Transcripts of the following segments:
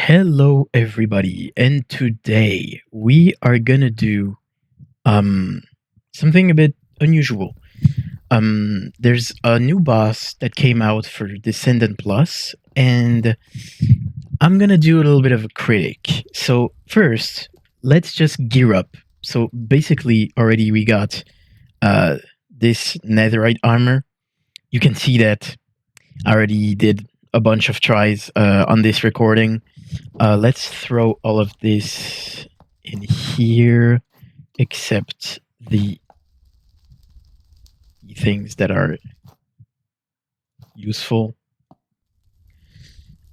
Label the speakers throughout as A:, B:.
A: Hello, everybody, and today we are gonna do um something a bit unusual. There's a new boss that came out for Descendant Plus, and I'm gonna do a little bit of a critic. So first, let's just gear up. So basically, already we got uh this netherite armor. You can see that I already did a bunch of tries on this recording. Let's throw all of this in here, except the things that are useful.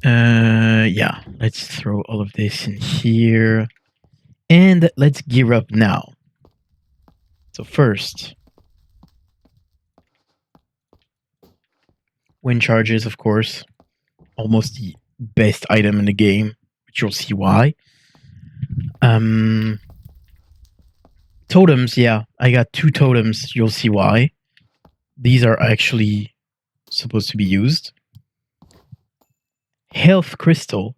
A: Yeah, let's throw all of this in here. And let's gear up now. So first, wind charges, of course. Almost the best item in the game, which you'll see why. Totems, yeah, I got 2 totems. You'll see why. These are actually supposed to be used. Healing crystal,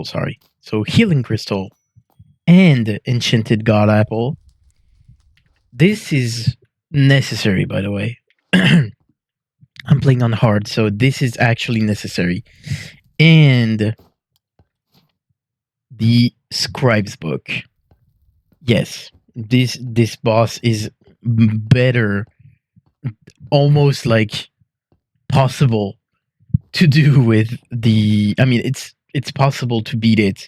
A: sorry. So healing crystal and enchanted god apple. This is necessary, by the way. I'm playing on hard, so this is actually necessary. And the scribe's book. Yes, this boss is better, almost like possible to do with the. I mean, it's possible to beat it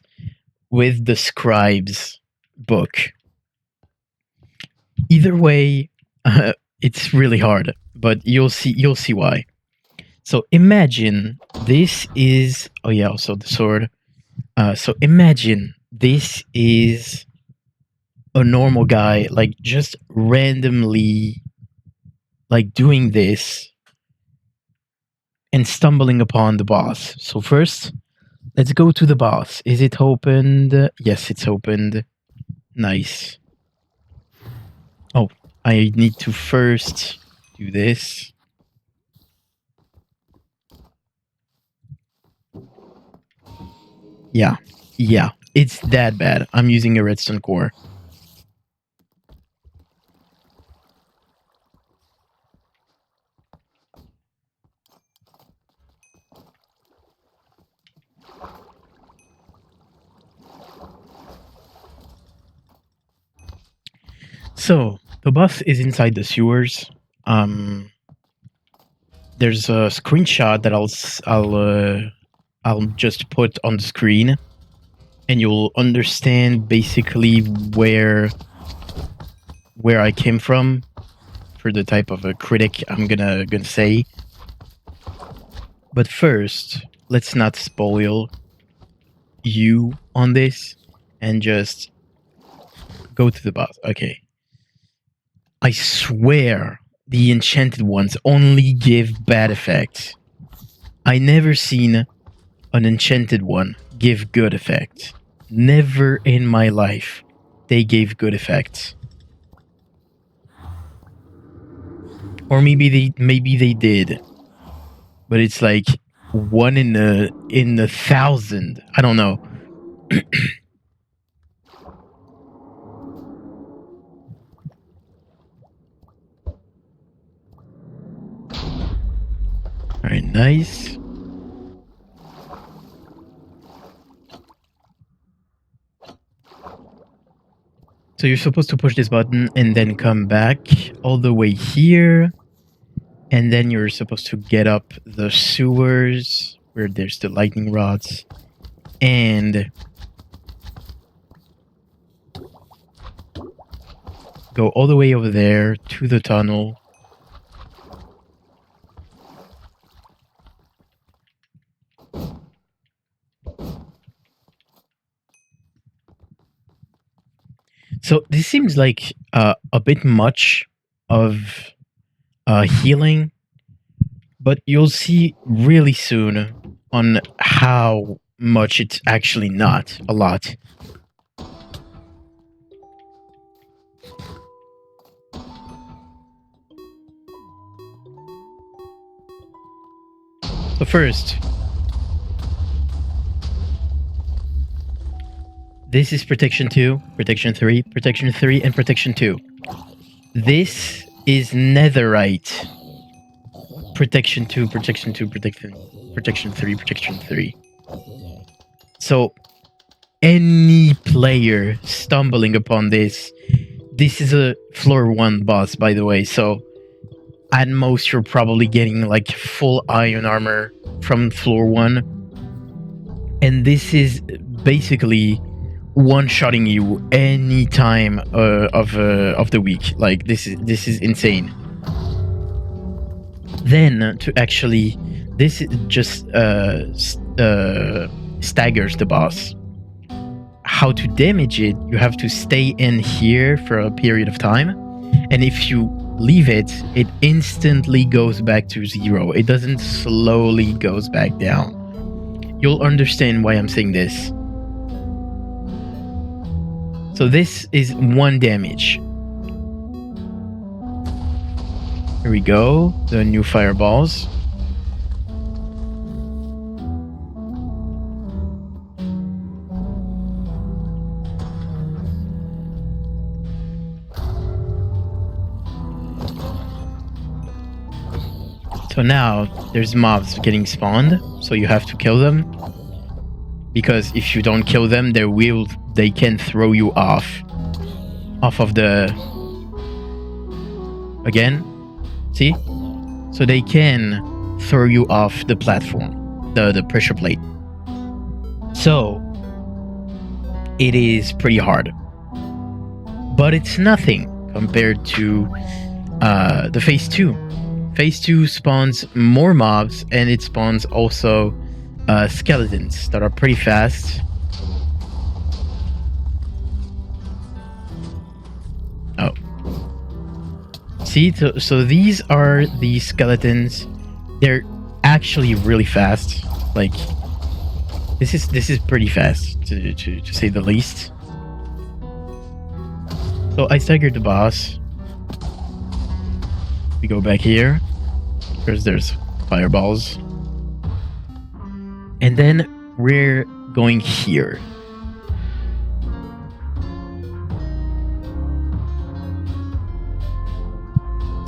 A: with the scribe's book. Either way, it's really hard, but you'll see why. So imagine this is also the sword. So imagine this is a normal guy, like just randomly like doing this and stumbling upon the boss. So first, let's go to the boss. Is it opened? Yes, it's opened. Nice. Oh, I need to first do this. Yeah, it's that bad. I'm using a redstone core. So the boss is inside the sewers. There's a screenshot that I'll just put on the screen, and you'll understand basically where I came from for the type of a critic I'm gonna say. But first, let's not spoil you on this and just go to the boss. Okay. I swear the enchanted ones only give bad effects. I never seen an enchanted one give good effects. Never in my life they gave good effects. Or maybe they did. But it's like 1 in a 1,000. I don't know. All right, nice. So you're supposed to push this button and then come back all the way here. And then you're supposed to get up the sewers where there's the lightning rods. And go all the way over there to the tunnel. So this seems like a bit much of healing, but you'll see really soon on how much it's actually not a lot. So first, This is protection 2, protection 3, protection 3, and protection 2. This is netherite. Protection 2, protection 2, protection 3, protection 3. So any player stumbling upon this is a floor 1 boss, by the way, so at most you're probably getting like full iron armor from floor 1, and this is basically one-shotting you any time of the week. Like this is insane. Then to actually, this just staggers the boss. How to damage it, you have to stay in here for a period of time, and if you leave it, it instantly goes back to 0. It doesn't slowly goes back down. You'll understand why I'm saying this. So this is 1 damage. Here we go, the new fireballs. So now there's mobs getting spawned, so you have to kill them, because if you don't kill them, they can throw you off of the, again, see? So they can throw you off the platform, the pressure plate. So it is pretty hard, but it's nothing compared to the phase 2. Phase 2 spawns more mobs, and it spawns also skeletons that are pretty fast. Oh. See, so these are the skeletons. They're actually really fast. Like, this is pretty fast, to say the least. So I staggered the boss. We go back here, because there's fireballs. And then we're going here.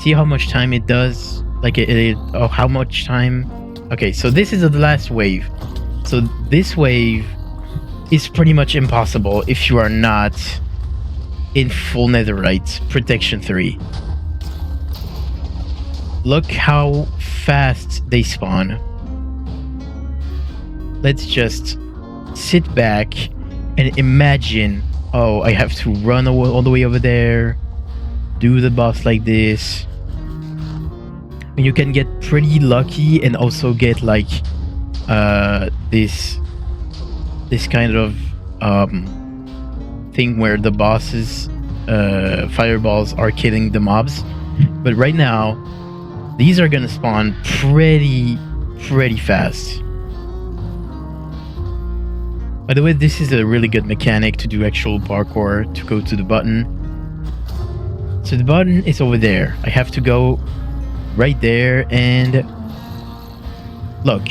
A: See how much time it does? Like oh, how much time? Okay, so this is the last wave. So this wave is pretty much impossible if you are not in full netherite protection 3. Look how fast they spawn. Let's just sit back and imagine, oh, I have to run all the way over there, do the boss like this. And you can get pretty lucky and also get like this kind of thing where the bosses fireballs are killing the mobs. But right now, these are gonna spawn pretty fast. By the way, this is a really good mechanic to do actual parkour, to go to the button. So the button is over there. I have to go right there, and look,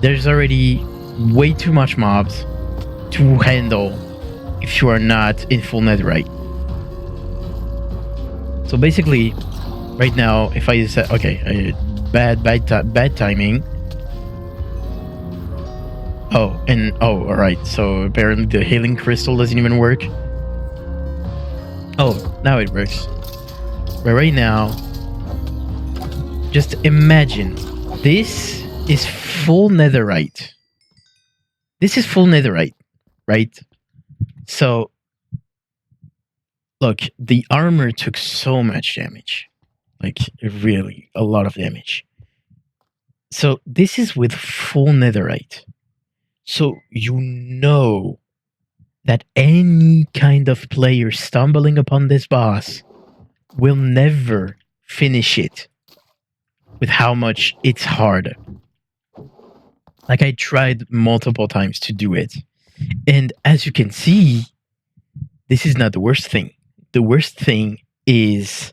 A: there's already way too much mobs to handle if you are not in full netherite. So basically, right now, if I say, okay, bad timing. Oh, alright, so apparently the healing crystal doesn't even work. Oh, now it works. But right now, just imagine, this is full netherite. This is full netherite, right? So, look, the armor took so much damage. Like, really, a lot of damage. So, this is with full netherite. So, you know that any kind of player stumbling upon this boss will never finish it with how much it's hard. Like, I tried multiple times to do it. And as you can see, this is not the worst thing. The worst thing is,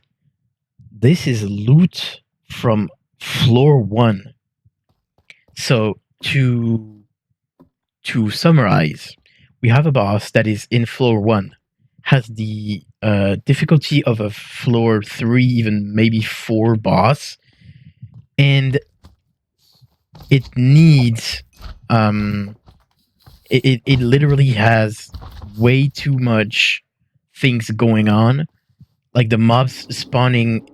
A: this is loot from floor 1. So to summarize, we have a boss that is in floor 1, has the difficulty of a floor 3, even maybe 4 boss, and it needs it literally has way too much things going on. Like the mobs spawning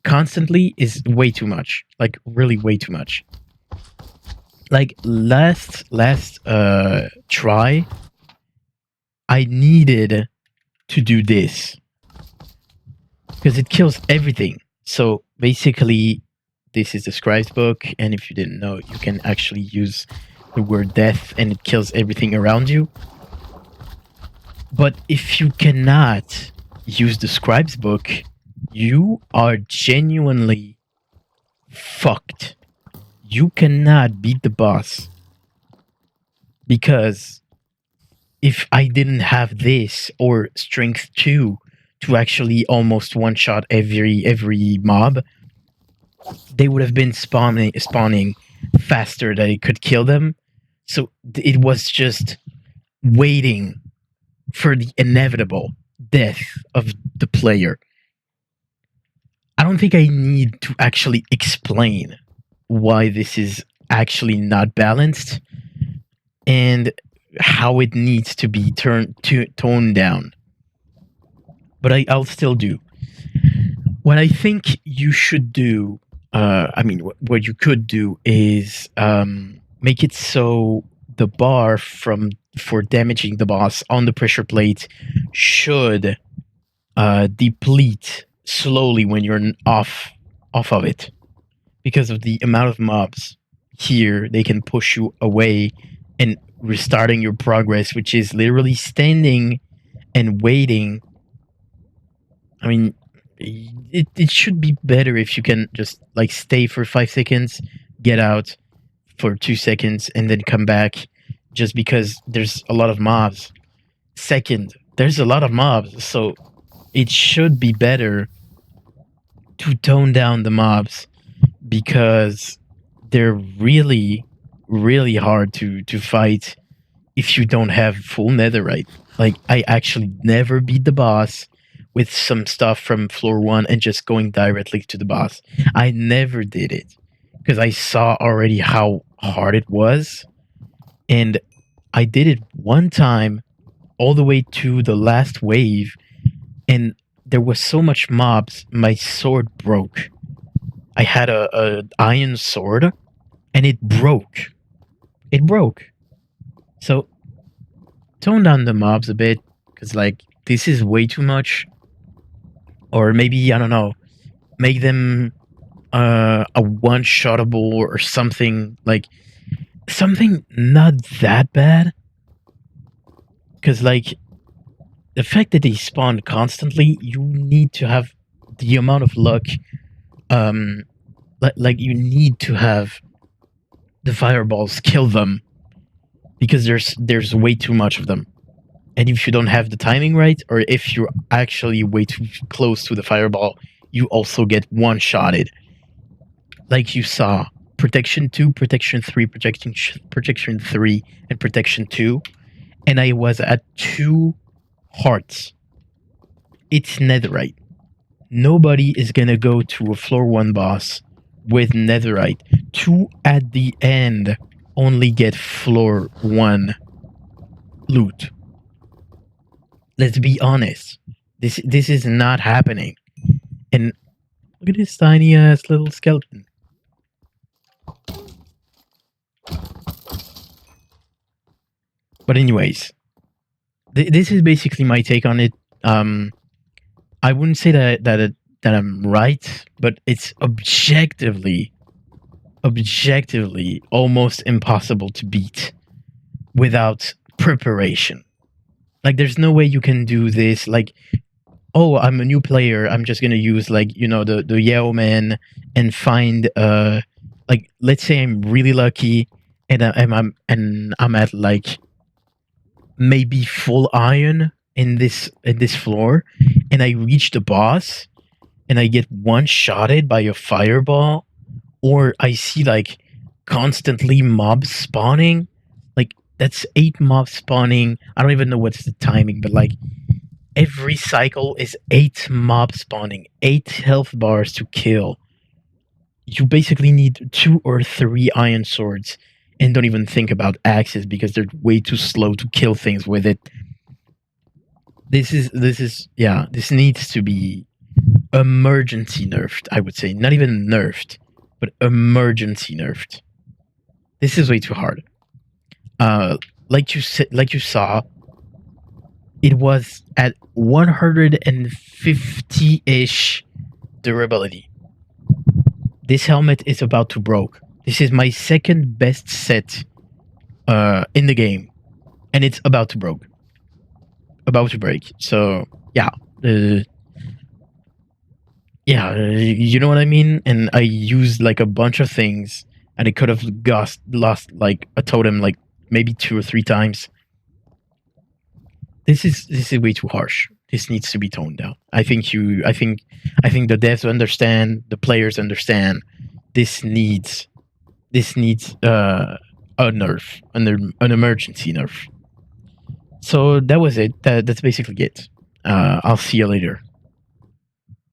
A: constantly is way too much. Like really way too much. Like last try, I needed to do this because it kills everything. So basically, this is the scribe's book, and if you didn't know, you can actually use the word death and it kills everything around you. But if you cannot use the scribe's book, you are genuinely fucked. You cannot beat the boss. Because if I didn't have this or strength 2 to actually almost one-shot every mob, they would have been spawning faster that it could kill them. So it was just waiting for the inevitable death of the player. I don't think I need to actually explain why this is actually not balanced and how it needs to be toned down. But I'll still do. What I think you should do, what you could do is make it so the bar for damaging the boss on the pressure plate should deplete slowly when you're off of it, because of the amount of mobs here. They can push you away and restarting your progress, which is literally standing and waiting. I mean, it should be better if you can just like stay for 5 seconds, get out for 2 seconds, and then come back, just because there's a lot of mobs. Second, there's a lot of mobs, so it should be better to tone down the mobs, because they're really, really hard to fight if you don't have full netherite. Like, I actually never beat the boss with some stuff from floor 1 and just going directly to the boss. I never did it because I saw already how hard it was, and I did it one time all the way to the last wave, and there was so much mobs, my sword broke. I had a iron sword, and it broke. It broke. So tone down the mobs a bit, because like this is way too much. Or maybe, I don't know, make them a one-shottable or something, like something not that bad. Because like the fact that they spawn constantly, you need to have the amount of luck. Like you need to have the fireballs kill them, because there's way too much of them. And if you don't have the timing right, or if you're actually way too close to the fireball, you also get one-shotted. Like you saw, protection 2, protection 3, protection 3, and protection 2. And I was at 2 hearts. It's netherite. Nobody is gonna go to a floor 1 boss with netherite. 2 at the end only get floor 1 loot. Let's be honest. This is not happening. And look at this tiny ass little skeleton. But anyways, this is basically my take on it. I wouldn't say that I'm right, but it's objectively almost impossible to beat without preparation. Like, there's no way you can do this, like, oh, I'm a new player, I'm just gonna use, like, you know, the Yeaaaaa man and find, like, let's say I'm really lucky and I'm at, like, maybe full iron in this floor, and I reach the boss, and I get one-shotted by a fireball, or I see, like, constantly mobs spawning. Like, that's 8 mobs spawning. I don't even know what's the timing, but like every cycle is 8 mobs spawning, 8 health bars to kill. You basically need 2 or 3 iron swords, and don't even think about axes because they're way too slow to kill things with it. This needs to be emergency nerfed, I would say. Not even nerfed, but emergency nerfed. This is way too hard. Like you saw, it was at 150-ish durability. This helmet is about to broke. This is my second best set in the game, and it's about to break. So yeah, you know what I mean. And I used like a bunch of things, and it could have lost like a totem like maybe 2 or 3 times. This is way too harsh. This needs to be toned down. I think the devs understand, the players understand. This needs a nerf, an emergency nerf. So that was it. That's basically it. I'll see you later.